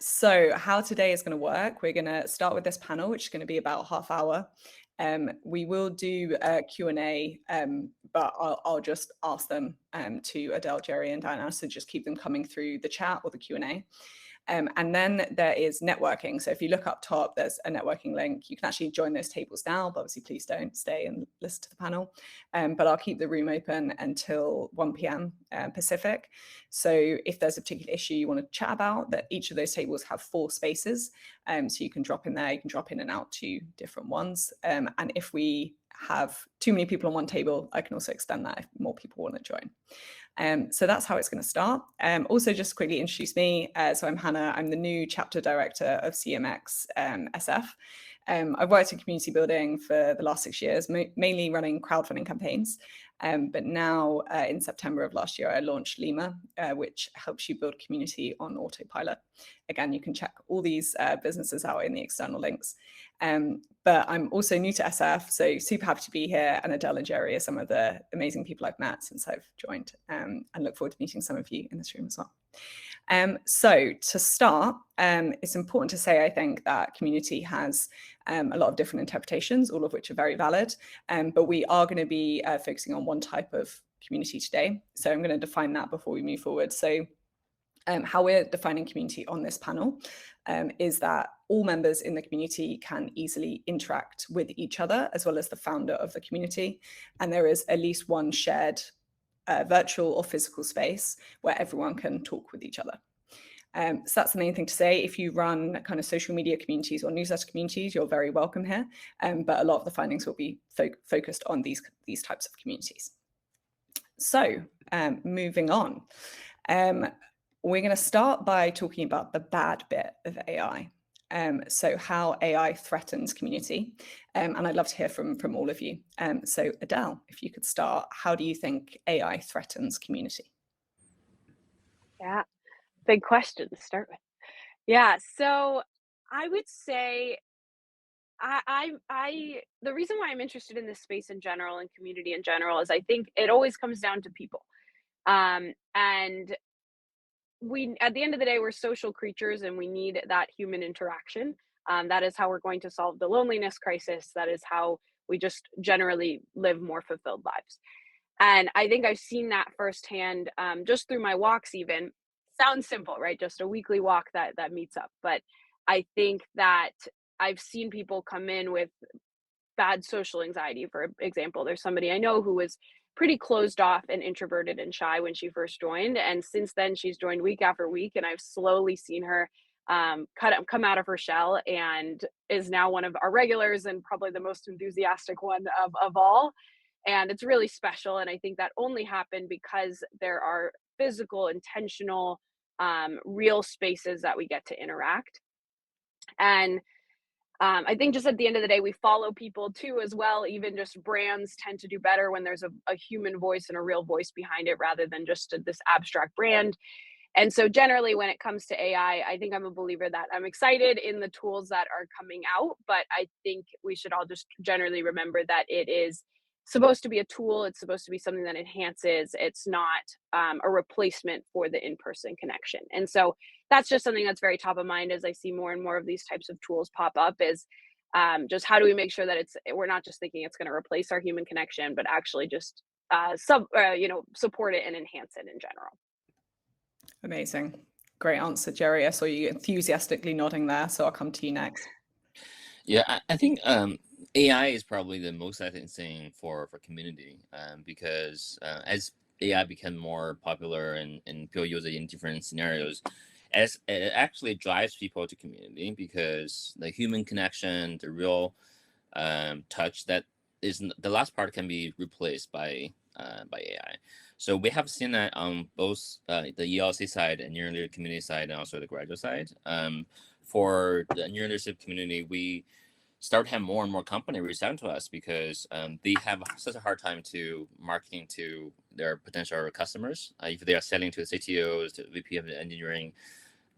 So how today is going to work, we're going to start with this panel, which is going to be about half hour. We will do a Q&A, but I'll just ask them to Adele, Jerry, and Diana, so just keep them coming through the chat or the Q&A. And then there is networking. So if you look up top, there's a networking link. You can actually join those tables now, but obviously please don't stay and listen to the panel. But I'll keep the room open until 1 p.m. Pacific. So if there's a particular issue you want to chat about, that each of those tables have 4 spaces. So you can drop in there, you can drop in and out to different ones. And if we have too many people on one table, I can also extend that if more people want to join. So that's how it's going to start. Also, just quickly introduce me. So I'm Hannah. I'm the new chapter director of CMX SF. I've worked in community building for the last 6 years, mainly running crowdfunding campaigns. But now in September of last year, I launched Lima, which helps you build community on autopilot. Again, you can check all these businesses out in the external links. But I'm also new to SF, so super happy to be here. And Adele and Jerry are some of the amazing people I've met since I've joined, and look forward to meeting some of you in this room as well. So to start, it's important to say, I think, that community has a lot of different interpretations, all of which are very valid. But we are going to be focusing on one type of community today. So I'm going to define that before we move forward. So how we're defining community on this panel is that all members in the community can easily interact with each other, as well as the founder of the community. And there is at least one shared virtual or physical space where everyone can talk with each other. So that's the main thing to say. If you run kind of social media communities or newsletter communities, you're very welcome here. But a lot of the findings will be focused on these types of communities. So moving on. We're going to start by talking about the bad bit of AI. So how AI threatens community. And I'd love to hear from all of you. So Adele, if you could start, how do you think AI threatens community? Yeah, big question to start with. Yeah, so I would say the reason why I'm interested in this space in general and community in general is I think it always comes down to people. And we, at the end of the day, we're social creatures and we need that human interaction. That is how we're going to solve the loneliness crisis. That is how we just generally live more fulfilled lives. And I think I've seen that firsthand, just through my walks even. Sounds simple, right? Just a weekly walk that meets up. But I think that I've seen people come in with bad social anxiety. For example, there's somebody I know who was pretty closed off and introverted and shy when she first joined. And since then, she's joined week after week. And I've slowly seen her come out of her shell and is now one of our regulars and probably the most enthusiastic one of all. And it's really special. And I think that only happened because there are physical, intentional, real spaces that we get to interact. And I think just at the end of the day, we follow people too as well. Even just brands tend to do better when there's a human voice and a real voice behind it rather than just this abstract brand. And so generally when it comes to AI, I think I'm a believer that I'm excited in the tools that are coming out, but I think we should all just generally remember that it is supposed to be a tool. It's supposed to be something that enhances. It's not a replacement for the in-person connection. And so that's just something that's very top of mind as I see more and more of these types of tools pop up is just how do we make sure that we're not just thinking it's going to replace our human connection, but actually just support it and enhance it in general. Amazing. Great answer, Jerry. I saw you enthusiastically nodding there, so I'll come to you next. Yeah, I think AI is probably the most exciting thing for community because as AI become more popular and people use it in different scenarios, as it actually drives people to community because the human connection, the real touch, that is the last part can be replaced by AI. So we have seen that on both the ELC side and near leadership community side and also the graduate side. For the near leadership community, we start to have more and more company reach out to us because they have such a hard time to marketing to their potential customers if they are selling to CTOs, to VP of engineering,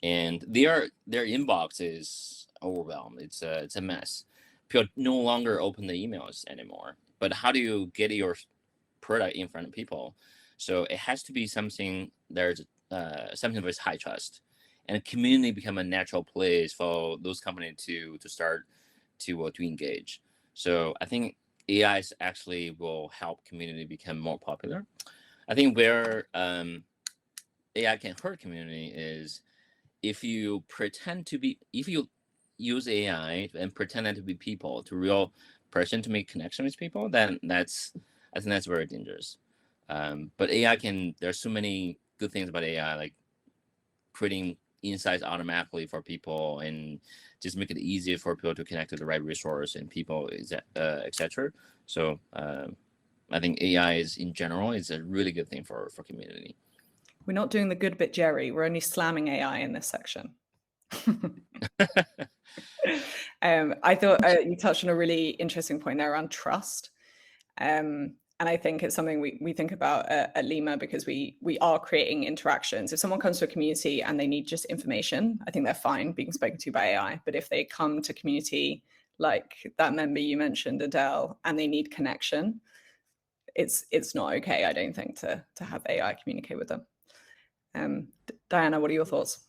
and their inbox is overwhelmed. It's a mess. People no longer open the emails anymore. But how do you get your product in front of people? So it has to be something there's something with high trust. and community become a natural place for those companies to start to engage. So I think AI actually will help community become more popular. I think where AI can hurt community is if you use AI and pretend to be people, to real person, to make connection with people, then I think that's very dangerous. But AI there's so many good things about AI, like creating insights automatically for people and just make it easier for people to connect to the right resource and people, etc. So I think AI in general is a really good thing for community. We're not doing the good bit, Jerry. We're only slamming AI in this section. I thought you touched on a really interesting point there around trust. And I think it's something we think about at Lima, because we are creating interactions. If someone comes to a community and they need just information, I think they're fine being spoken to by AI. But if they come to community, like that member you mentioned, Adele, and they need connection, it's not okay, I don't think, to have AI communicate with them. Diana, what are your thoughts?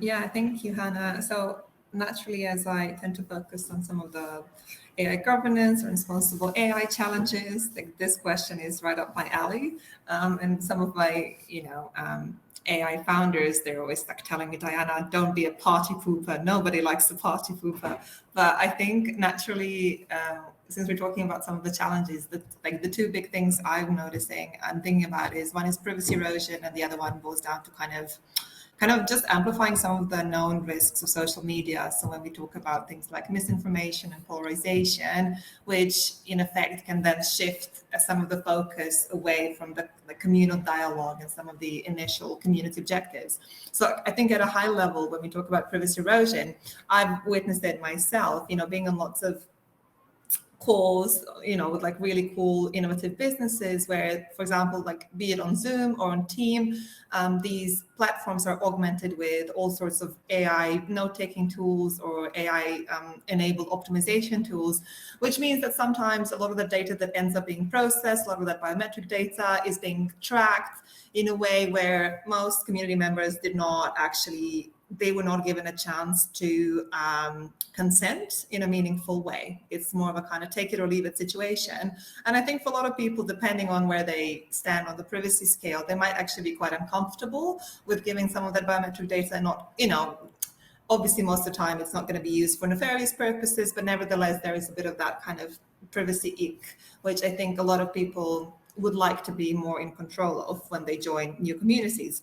Yeah, thank you, Hannah. So naturally, as I tend to focus on some of the AI governance or responsible AI challenges, like this question is right up my alley. And some of my, AI founders, they're always like telling me, Diana, don't be a party pooper. Nobody likes a party pooper. But I think naturally, since we're talking about some of the challenges, the two big things I'm noticing and thinking about is, one is privacy erosion, and the other one boils down to kind of just amplifying some of the known risks of social media. So when we talk about things like misinformation and polarization, which in effect can then shift some of the focus away from the communal dialogue and some of the initial community objectives. So I think at a high level, when we talk about privacy erosion, I've witnessed it myself, being on lots of calls, with like really cool innovative businesses where, for example, like be it on Zoom or on Team, these platforms are augmented with all sorts of AI note-taking tools or AI enabled optimization tools, which means that sometimes a lot of the data that ends up being processed, a lot of that biometric data is being tracked in a way where most community members they were not given a chance to consent in a meaningful way. It's more of a kind of take it or leave it situation. And I think for a lot of people, depending on where they stand on the privacy scale, they might actually be quite uncomfortable with giving some of that biometric data and not, obviously most of the time it's not going to be used for nefarious purposes, but nevertheless, there is a bit of that kind of privacy ick, which I think a lot of people would like to be more in control of when they join new communities.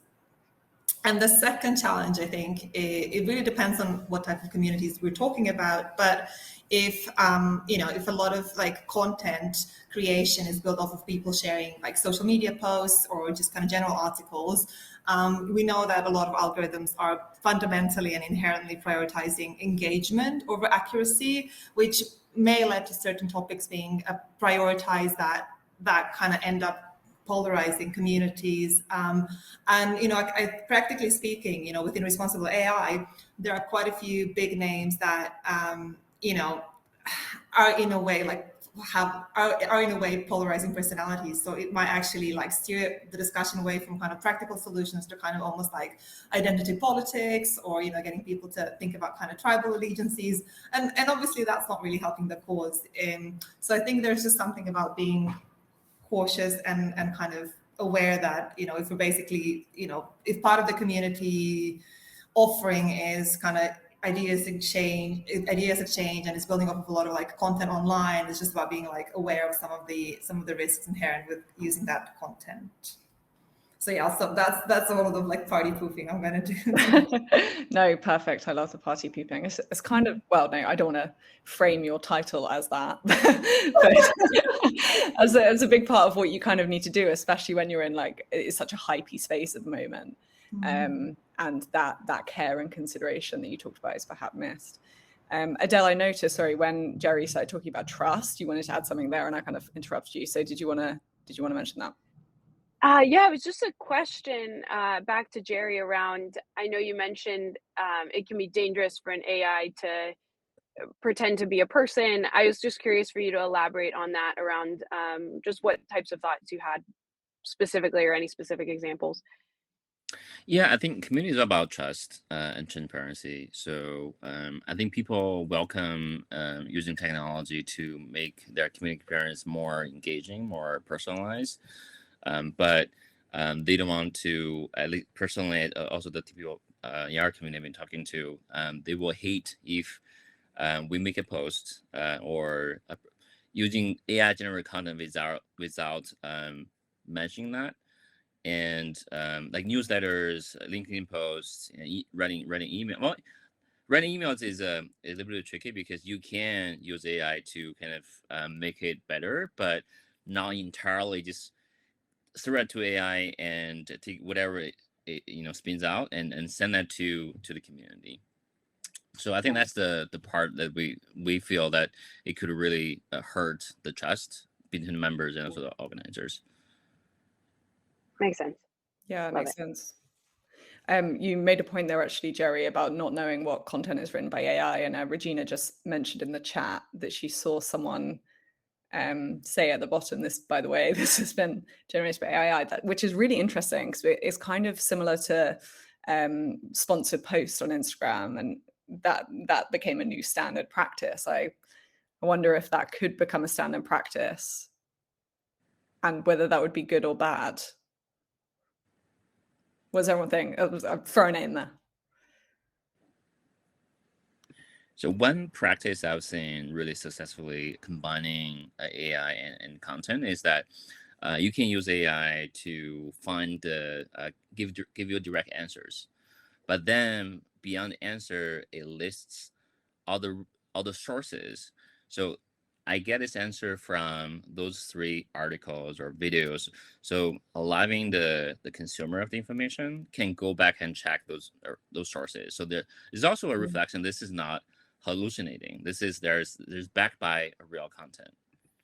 And the second challenge, I think, it really depends on what type of communities we're talking about. But if a lot of like content creation is built off of people sharing like social media posts or just kind of general articles, we know that a lot of algorithms are fundamentally and inherently prioritizing engagement over accuracy, which may lead to certain topics being prioritized that kind of end up polarizing communities. Practically speaking, within responsible AI, there are quite a few big names that, are in a way polarizing personalities. So it might actually like steer the discussion away from kind of practical solutions to kind of almost like identity politics or, getting people to think about kind of tribal allegiances. And obviously that's not really helping the cause. So I think there's just something about being cautious and kind of aware that, if we're basically, if part of the community offering is kind of ideas exchange and it's building up a lot of like content online, it's just about being like aware of some of the risks inherent with using that content. So yeah, so that's all of the like party pooping I'm going to do. No, perfect. I love the party pooping. It's kind of, well, no, I don't want to frame your title as that, but as a big part of what you kind of need to do, especially when you're in like, it's such a hypey space at the moment. Mm-hmm. And that care and consideration that you talked about is perhaps missed. Adele, I noticed, when Jerry started talking about trust, you wanted to add something there and I kind of interrupted you. So did you want to mention that? Yeah, it was just a question back to Jerry around, I know you mentioned it can be dangerous for an AI to pretend to be a person. I was just curious for you to elaborate on that around just what types of thoughts you had specifically or any specific examples. Yeah, I think community is about trust and transparency. So I think people welcome using technology to make their community experience more engaging, more personalized. But they don't want to, at least personally, also the people in our community I've been talking to, they will hate if we make a post or using AI generated content without mentioning that. And like newsletters, LinkedIn posts, running email. Well, running emails is a little bit tricky because you can use AI to kind of make it better, but not entirely just throw it to AI and take whatever it spins out and send that to the community. So I think that's the part that we feel that it could really hurt the trust between the members and also the organizers. Makes sense. Yeah, it Love makes it. sense. You made a point there, actually, Jerry, about not knowing what content is written by AI. And Regina just mentioned in the chat that she saw someone say at the bottom, this, by the way, this has been generated by AI, which is really interesting because it's kind of similar to sponsored posts on Instagram. And that became a new standard practice. I wonder if that could become a standard practice and whether that would be good or bad. What does everyone think? I'm throwing it in there. So one practice I've seen really successfully combining AI and content is that you can use AI to find give you direct answers, but then beyond the answer, it lists all the sources. So I get this answer from those 3 articles or videos. So allowing the consumer of the information can go back and check those sources. So there's also a reflection. This is not hallucinating. This is there's backed by a real content.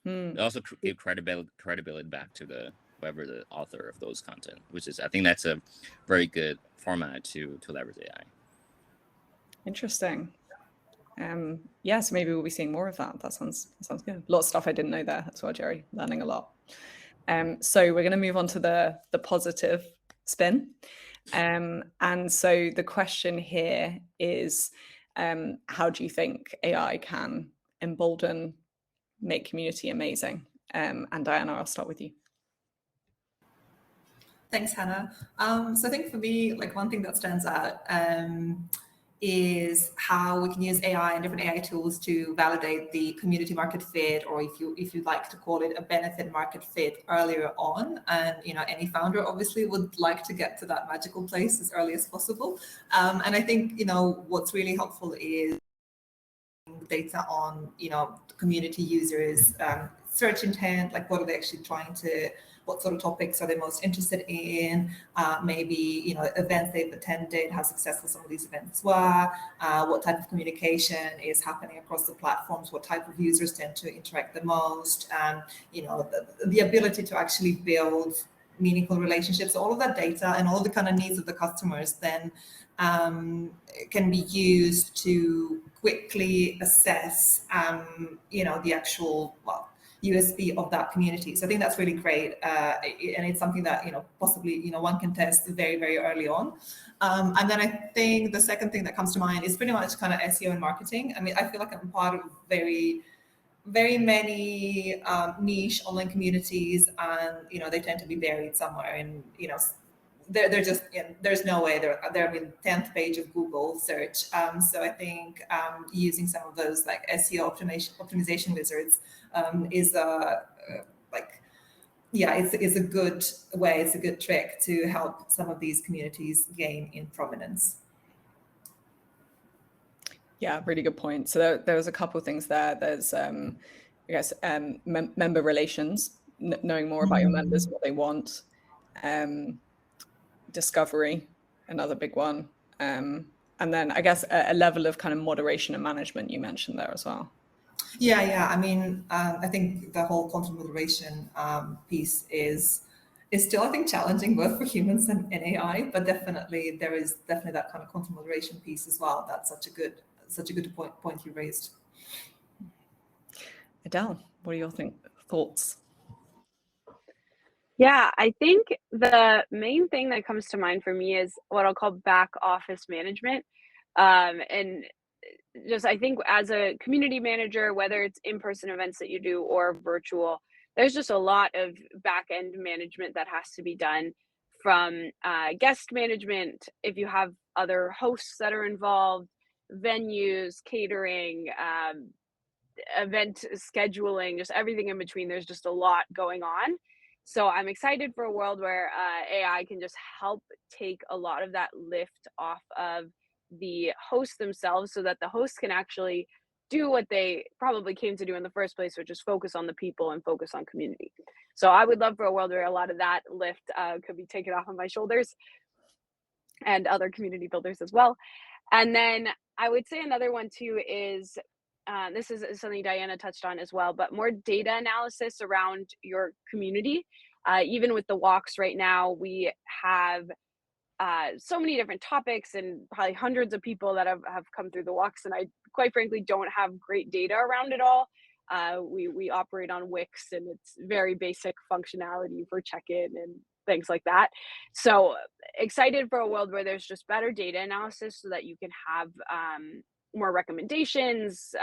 It also give credibility back to the whoever the author of those content, which is, I think that's a very good format to leverage AI. Interesting. Yeah, so maybe we'll be seeing more of that. That sounds good. A lot of stuff I didn't know there as well, Jerry. Learning a lot. So we're going to move on to the positive spin. And so the question here is, how do you think AI can embolden, make community amazing? And Diana, I'll start with you. Thanks, Hannah. So I think for me, like one thing that stands out is how we can use AI and different AI tools to validate the community market fit, or if you'd like to call it a benefit market fit earlier on. And any founder obviously would like to get to that magical place as early as possible. And I think what's really helpful is data on community users, search intent, like what are they actually what sort of topics are they most interested in, maybe events they've attended, how successful some of these events were, what type of communication is happening across the platforms, what type of users tend to interact the most, and the ability to actually build meaningful relationships. All of that data and all of the kind of needs of the customers then can be used to quickly assess the actual USP of that community. So I think that's really great, and it's something that possibly one can test very, very early on. And then I think the second thing that comes to mind is pretty much kind of SEO and marketing. I mean, I feel like I'm part of very, very many niche online communities, and they tend to be buried somewhere, and they're just there's no way they're in 10th page of Google search. So I think using some of those like SEO optimization wizards is it's a good way, it's a good trick to help some of these communities gain in prominence. Yeah, really good point. So there was a couple of things there. There's, I guess, member relations, knowing more about your members, what they want, discovery, another big one. And then I guess a level of kind of moderation and management you mentioned there as well. Yeah. I mean, I think the whole content moderation piece is still, I think, challenging both for humans and AI, but definitely there is definitely that kind of content moderation piece as well. That's such a good point you raised. Adele, what are your thoughts? Yeah, I think the main thing that comes to mind for me is what I'll call back office management. And just I think as a community manager, whether it's in-person events that you do or virtual, there's just a lot of back end management that has to be done from guest management, if you have other hosts that are involved, venues, catering, event scheduling, just everything in between. There's just a lot going on. So I'm excited for a world where AI can just help take a lot of that lift off of the hosts themselves so that the hosts can actually do what they probably came to do in the first place, which is focus on the people and focus on community. So I would love for a world where a lot of that lift could be taken off of my shoulders and other community builders as well. And then I would say another one too is this is something Diana touched on as well, but more data analysis around your community. Even with the walks right now, we have so many different topics and probably hundreds of people that have come through the walks. And I quite frankly don't have great data around it all. We operate on Wix and it's very basic functionality for check-in and things like that. So excited for a world where there's just better data analysis so that you can have more recommendations,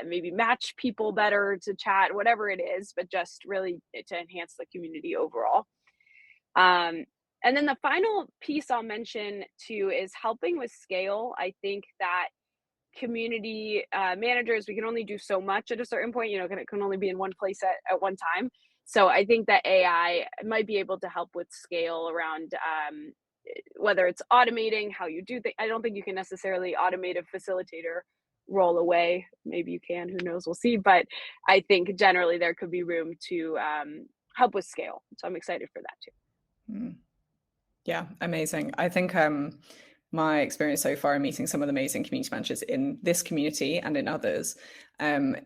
maybe match people better to chat, whatever it is, but just really to enhance the community overall. And then the final piece I'll mention too is helping with scale. I think that community managers, we can only do so much at a certain point, you know, it can only be in one place at one time. So I think that AI might be able to help with scale around whether it's automating how you do things. I don't think you can necessarily automate a facilitator role away. Maybe you can, who knows, we'll see. But I think generally there could be room to help with scale. So I'm excited for that too. Yeah, amazing. I think my experience so far in meeting some of the amazing community managers in this community and in others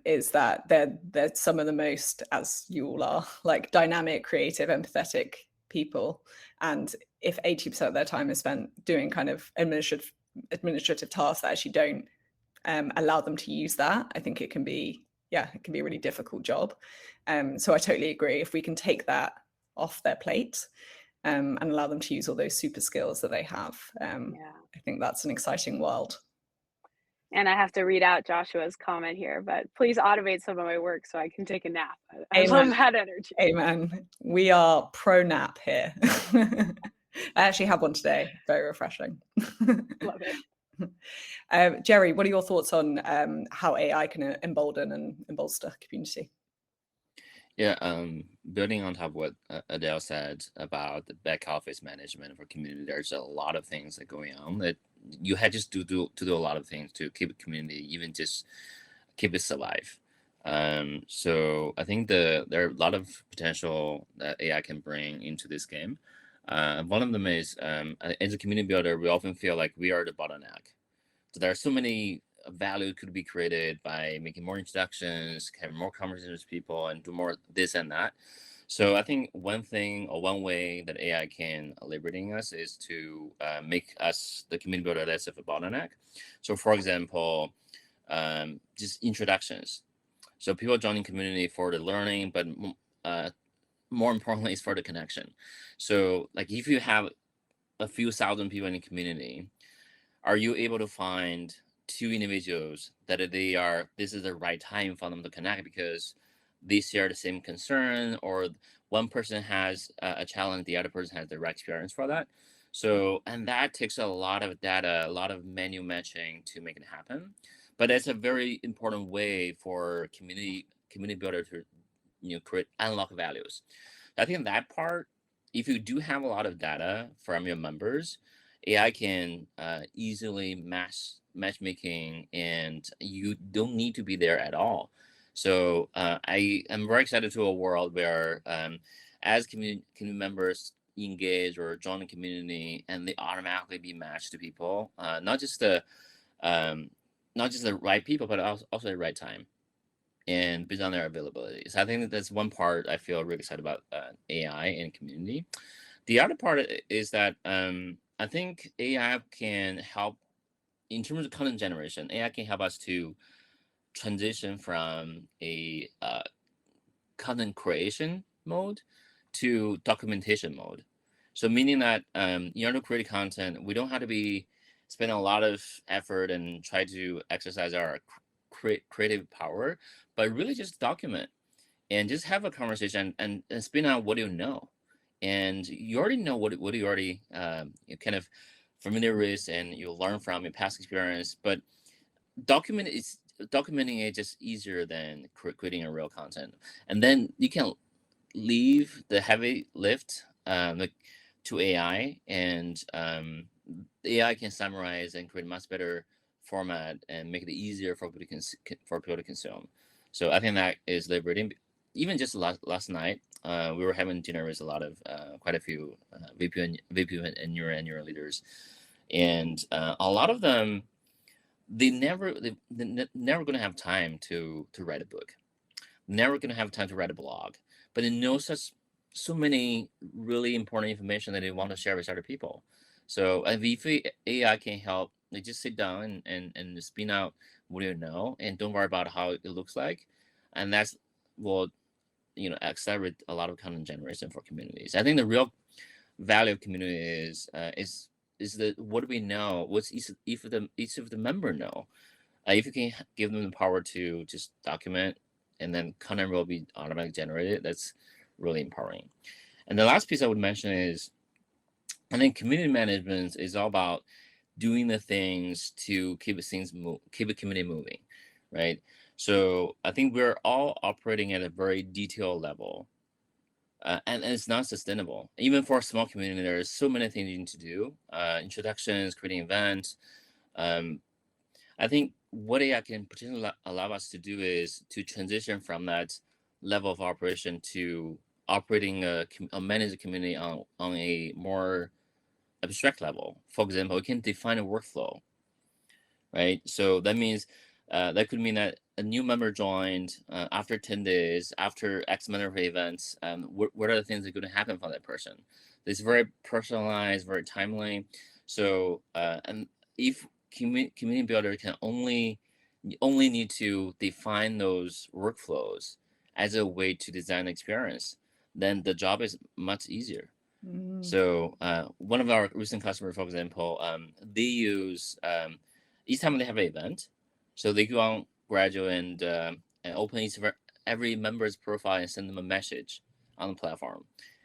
is that they're some of the most, as you all are, like dynamic, creative, empathetic people. And if 80% of their time is spent doing kind of administrative tasks that actually don't allow them to use that, I think it can be a really difficult job. So I totally agree. If we can take that off their plate, and allow them to use all those super skills that they have. I think that's an exciting world. And I have to read out Joshua's comment here, but please automate some of my work so I can take a nap. I love that energy. Amen. We are pro nap here. I actually had one today. Very refreshing. Love it. Jerry, what are your thoughts on how AI can embolden and bolster community? Yeah, building on top of what Adele said about the back office management for community, there's a lot of things that are going on that you had just to do a lot of things to keep a community, even just keep it alive. So I think there are a lot of potential that AI can bring into this game. One of them is, as a community builder, we often feel like we are the bottleneck. So there are so many value could be created by making more introductions, have more conversations with people, and do more this and that. So I think one thing or one way that AI can liberating us is to make us, the community builder, less of a bottleneck. So for example, just introductions. So people joining community for the learning, but more importantly, it's for the connection. So like if you have a few thousand people in the community, are you able to find two individuals that this is the right time for them to connect because they share the same concern, or one person has a challenge, the other person has the right experience for that. So, and that takes a lot of data, a lot of manual matching to make it happen. But it's a very important way for community builder to, create unlock values. I think that part, if you do have a lot of data from your members, AI can easily matchmaking, and you don't need to be there at all. So I am very excited to a world where as community members engage or join the community, and they automatically be matched to people, not just the right people, but also the right time and based on their availability. So I think that's one part I feel really excited about AI and community. The other part is that I think AI can help in terms of content generation. AI can help us to transition from a content creation mode to documentation mode. So meaning that in order to create content, we don't have to spend a lot of effort and try to exercise our creative power, but really just document and just have a conversation and spin out what you know. And you already know what you already you're kind of familiar with, and you learn from your past experience. But documenting it just easier than creating a real content. And then you can leave the heavy lift to AI, and AI can summarize and create a much better format and make it easier for people to consume. So I think that is liberating. Even just last night, we were having dinner with quite a few VP and engineering leaders, and a lot of them, they're never going to have time to write a book, never going to have time to write a blog, but they know so many really important information that they want to share with other people. So if AI can help, they just sit down and spin out what you know, and don't worry about how it looks like, and that's will accelerate a lot of content generation for communities. I think the real value of community is that what do we know? What's each of the member know? If you can give them the power to just document, and then content will be automatically generated, that's really empowering. And the last piece I would mention is, I think community management is all about doing the things to keep a community moving, right? So I think we're all operating at a very detailed level, and it's not sustainable. Even for a small community, there's so many things you need to do, introductions, creating events. I think what AI can potentially allow us to do is to transition from that level of operation to operating a managed community on a more abstract level. For example, we can define a workflow, right? So that means that could mean that a new member joined after 10 days, after X amount of events. What are the things that are going to happen for that person? It's very personalized, very timely. So and if community builder can only need to define those workflows as a way to design experience, then the job is much easier. So one of our recent customers, for example, they use each time they have an event, so they go on Gradual and open every member's profile and send them a message on the platform.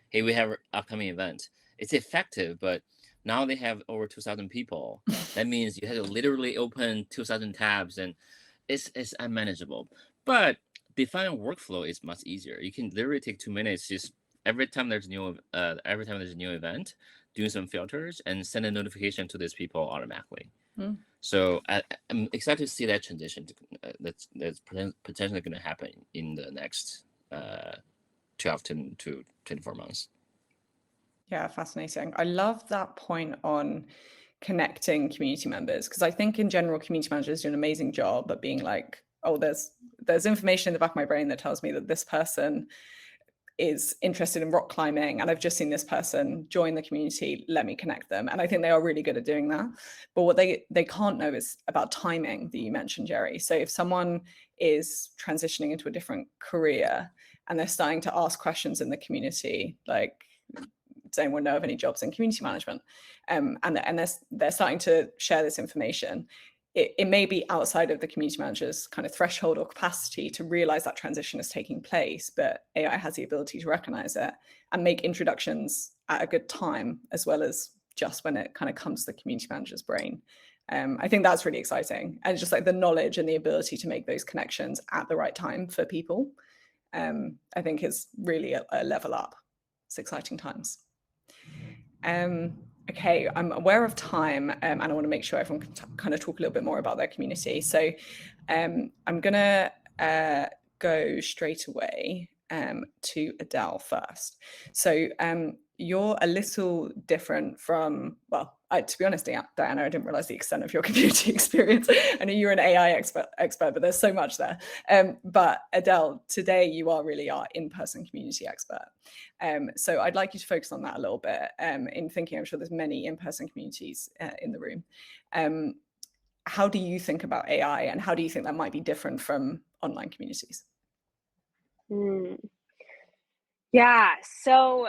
Hey, we have an upcoming event. It's effective, but now they have over 2,000 people. That means you have to literally open 2,000 tabs, and it's unmanageable. But defining workflow is much easier. You can literally take 2 minutes, just every time there's a new event, doing some filters and send a notification to these people automatically. So I'm excited to see that transition that's potentially going to happen in the next 12 to 24 months. Yeah, fascinating. I love that point on connecting community members, because I think in general, community managers do an amazing job at being like, oh, there's information in the back of my brain that tells me that this person is interested in rock climbing, and I've just seen this person join the community, let me connect them. And I think they are really good at doing that. But what they can't know is about timing that you mentioned, Jerry. So if someone is transitioning into a different career and they're starting to ask questions in the community, like, does anyone know of any jobs in community management? And they're starting to share this information. It may be outside of the community manager's kind of threshold or capacity to realize that transition is taking place, but AI has the ability to recognize it and make introductions at a good time, as well as just when it kind of comes to the community manager's brain. I think that's really exciting. And just like the knowledge and the ability to make those connections at the right time for people, I think is really a level up. It's exciting times. Okay, I'm aware of time, and I want to make sure everyone can kind of talk a little bit more about their community. So I'm going to go straight away to Adele first. So you're a little different from, well, to be honest, Diana, I didn't realize the extent of your community experience. I know you're an AI expert, but there's so much there. But Adele, today you are really our in-person community expert. So I'd like you to focus on that a little bit in thinking, I'm sure there's many in-person communities in the room. How do you think about AI, and how do you think that might be different from online communities? Yeah. So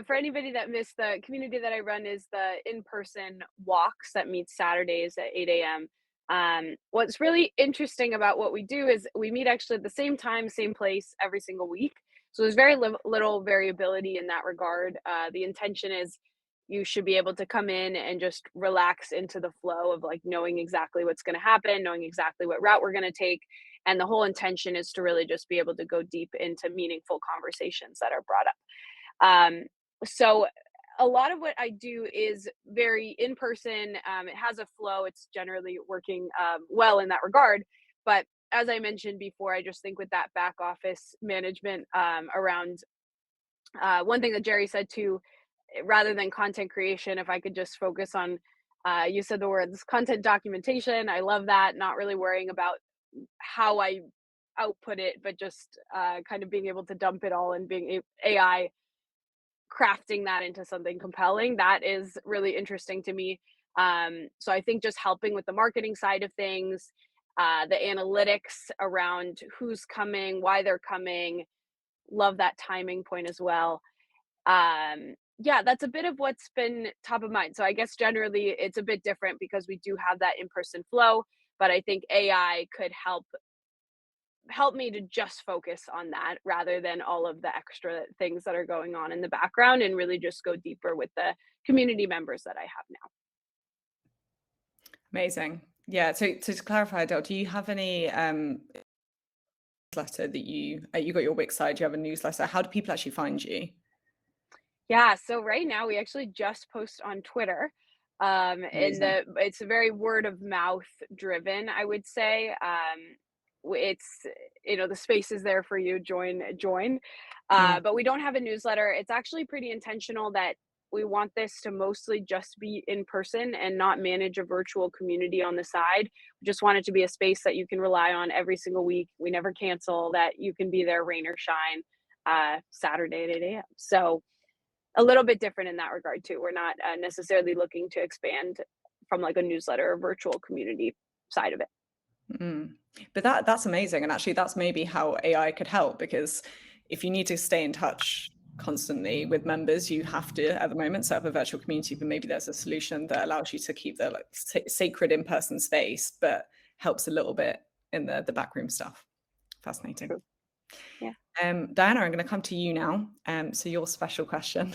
for anybody that missed, the community that I run is the in-person walks that meets Saturdays at 8 a.m. What's really interesting about what we do is we meet actually at the same time, same place every single week. So there's very little variability in that regard. The intention is you should be able to come in and just relax into the flow of like knowing exactly what's going to happen, knowing exactly what route we're going to take. And the whole intention is to really just be able to go deep into meaningful conversations that are brought up. So a lot of what I do is very in person. It has a flow. It's generally working well in that regard. But as I mentioned before, I just think with that back office management around one thing that Jerry said too, rather than content creation, if I could just focus on, you said the words content documentation. I love that. Not really worrying about how I output it, but just kind of being able to dump it all and being AI crafting that into something compelling. That is really interesting to me. So I think just helping with the marketing side of things, the analytics around who's coming, why they're coming, love that timing point as well. Yeah, that's a bit of what's been top of mind. So I guess generally it's a bit different because we do have that in-person flow, but I think AI could help me to just focus on that rather than all of the extra things that are going on in the background, and really just go deeper with the community members that I have now. Amazing. Yeah. So to clarify, Adele, do you have any newsletter that you got your Wix site? Do you have a newsletter? How do people actually find you? Yeah, so right now we actually just post on Twitter. And it's very word of mouth driven, I would say. It's, the space is there for you, join. But we don't have a newsletter. It's actually pretty intentional that we want this to mostly just be in person and not manage a virtual community on the side. We just want it to be a space that you can rely on every single week. We never cancel, that you can be there, rain or shine, Saturday at 8 a.m. So a little bit different in that regard too. We're not necessarily looking to expand from like a newsletter or virtual community side of it. But that's amazing. And actually that's maybe how AI could help, because if you need to stay in touch constantly with members, you have to at the moment set up a virtual community, but maybe there's a solution that allows you to keep the sacred in-person space, but helps a little bit in the backroom stuff. Fascinating. True. Yeah. Diana, I'm going to come to you now. So your special question.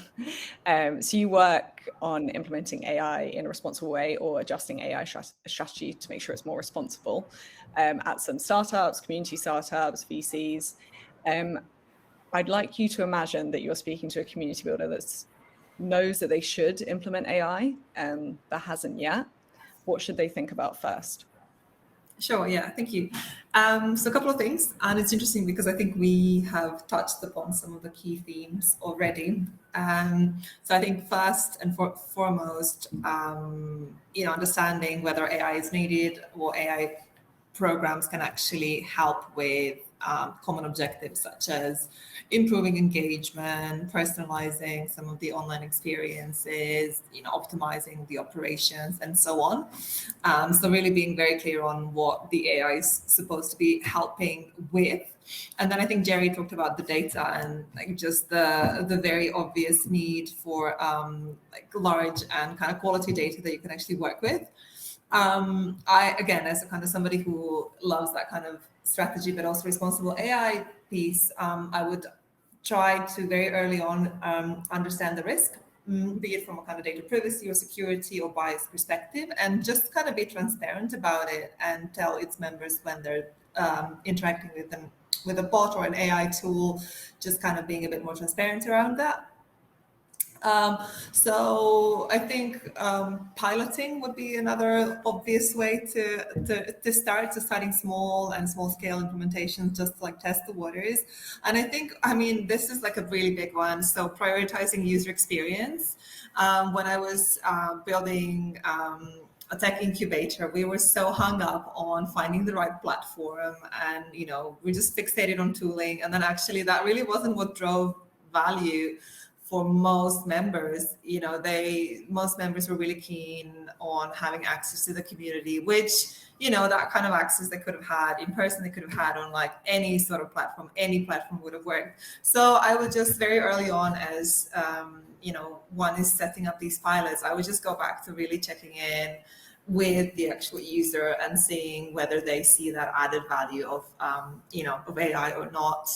So you work on implementing AI in a responsible way or adjusting AI strategy to make sure it's more responsible at some startups, community startups, VCs. I'd like you to imagine that you're speaking to a community builder that knows that they should implement AI but hasn't yet. What should they think about first? Sure, yeah, thank you. So a couple of things, and it's interesting because I think we have touched upon some of the key themes already. So I think first and foremost, understanding whether AI is needed or AI programs can actually help with common objectives such as improving engagement, personalizing some of the online experiences, optimizing the operations, and so on. So really being very clear on what the AI is supposed to be helping with. And then I think Jerry talked about the data and like just the very obvious need for like large and kind of quality data that you can actually work with. I, again, as a kind of somebody who loves that kind of strategy, but also responsible AI piece, I would try to very early on understand the risk, be it from a kind of data privacy or security or bias perspective, and just kind of be transparent about it and tell its members when they're interacting with them with a bot or an AI tool, just kind of being a bit more transparent around that. So I think piloting would be another obvious way to start, so starting small and small scale implementations, just to like test the waters. And I mean, this is like a really big one. So prioritizing user experience. When I was building a tech incubator, we were so hung up on finding the right platform, and we just fixated on tooling, and then actually that really wasn't what drove value for most members, most members were really keen on having access to the community, which, that kind of access they could have had in person, they could have had on like any sort of platform, any platform would have worked. So I would just very early on, as one is setting up these pilots, I would just go back to really checking in with the actual user and seeing whether they see that added value of AI or not.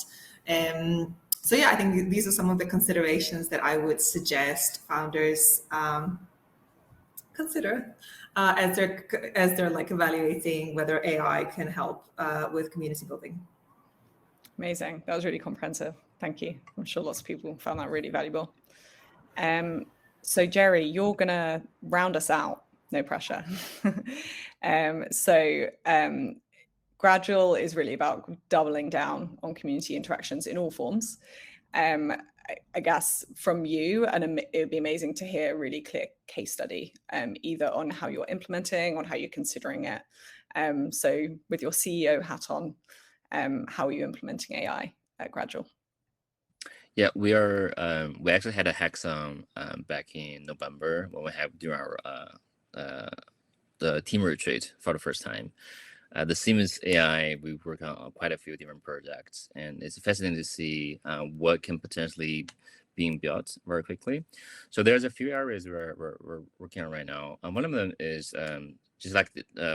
So yeah, I think these are some of the considerations that I would suggest founders consider as they're like evaluating whether AI can help with community building. Amazing. That was really comprehensive. Thank you. I'm sure lots of people found that really valuable. So Jerry, you're gonna round us out. No pressure. Gradual is really about doubling down on community interactions in all forms. I guess from you, and it would be amazing to hear a really clear case study, either on how you're implementing, on how you're considering it. So with your CEO hat on, how are you implementing AI at Gradual? Yeah, we actually had a hackathon back in November when we have during our the team retreat for the first time. The Siemens AI, we work on quite a few different projects, and it's fascinating to see what can potentially being built very quickly. So there's a few areas we're working on right now. One of them is just like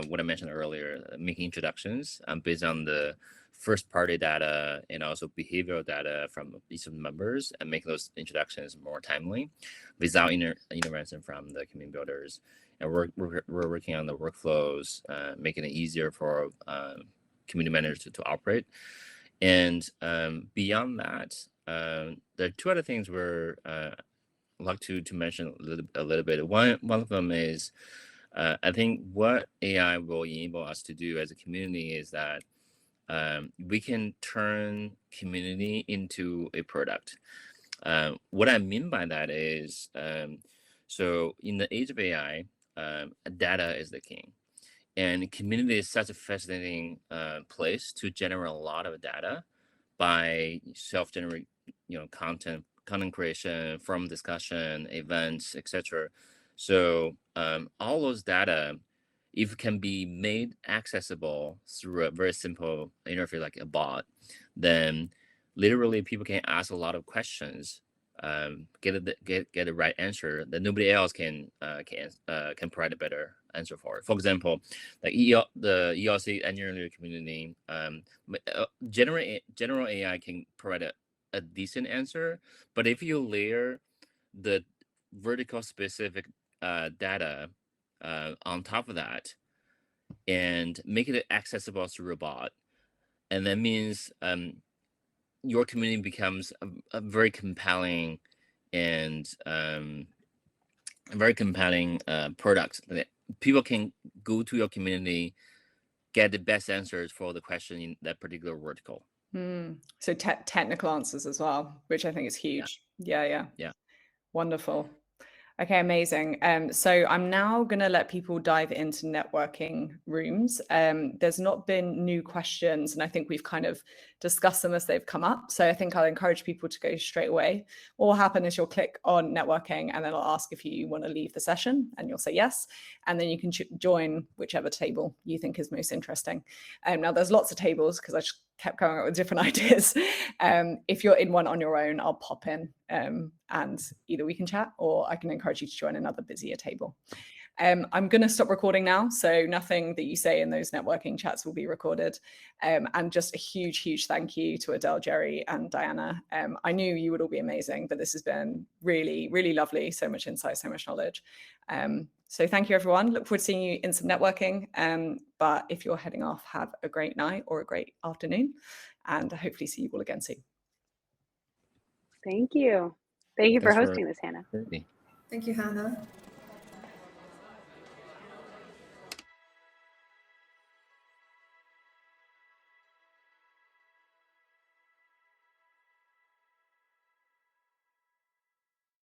what I mentioned earlier, making introductions based on the first-party data and also behavioral data from each of the members, and make those introductions more timely without intervention from the community builders. And we're working on the workflows, making it easier for community managers to operate. And beyond that, there are two other things we're like to mention a little bit. One of them is I think what AI will enable us to do as a community is that we can turn community into a product. What I mean by that is, so in the age of AI, data is the king, and community is such a fascinating place to generate a lot of data by self-generate, content creation, forum discussion, events, etc. So all those data, if it can be made accessible through a very simple interface like a bot, then literally people can ask a lot of questions, get the right answer that nobody else can provide a better answer for. For example, like the ELC engineering community, general AI can provide a decent answer, but if you layer the vertical specific data on top of that and make it accessible through a bot, and that means your community becomes a very compelling and product that people can go to your community, get the best answers for the question in that particular vertical. So technical answers as well, which I think is huge. Yeah. Wonderful. Okay, amazing. So I'm now going to let people dive into networking rooms. There's not been new questions, and I think we've kind of discussed them as they've come up. So I think I'll encourage people to go straight away. What will happen is you'll click on networking, and then I'll ask if you want to leave the session, and you'll say yes. And then you can join whichever table you think is most interesting. Now, there's lots of tables because I just kept coming up with different ideas. If you're in one on your own, I'll pop in and either we can chat or I can encourage you to join another busier table. I'm going to stop recording now, so nothing that you say in those networking chats will be recorded. And just a huge thank you to Adele, Jerry, and Diana. I knew you would all be amazing, but this has been really, really lovely. So much insight, so much knowledge. So thank you, everyone. Look forward to seeing you in some networking. But if you're heading off, have a great night or a great afternoon, and hopefully see you all again soon. Thank you. Thank you for hosting this, Hannah. Thank you, Hannah.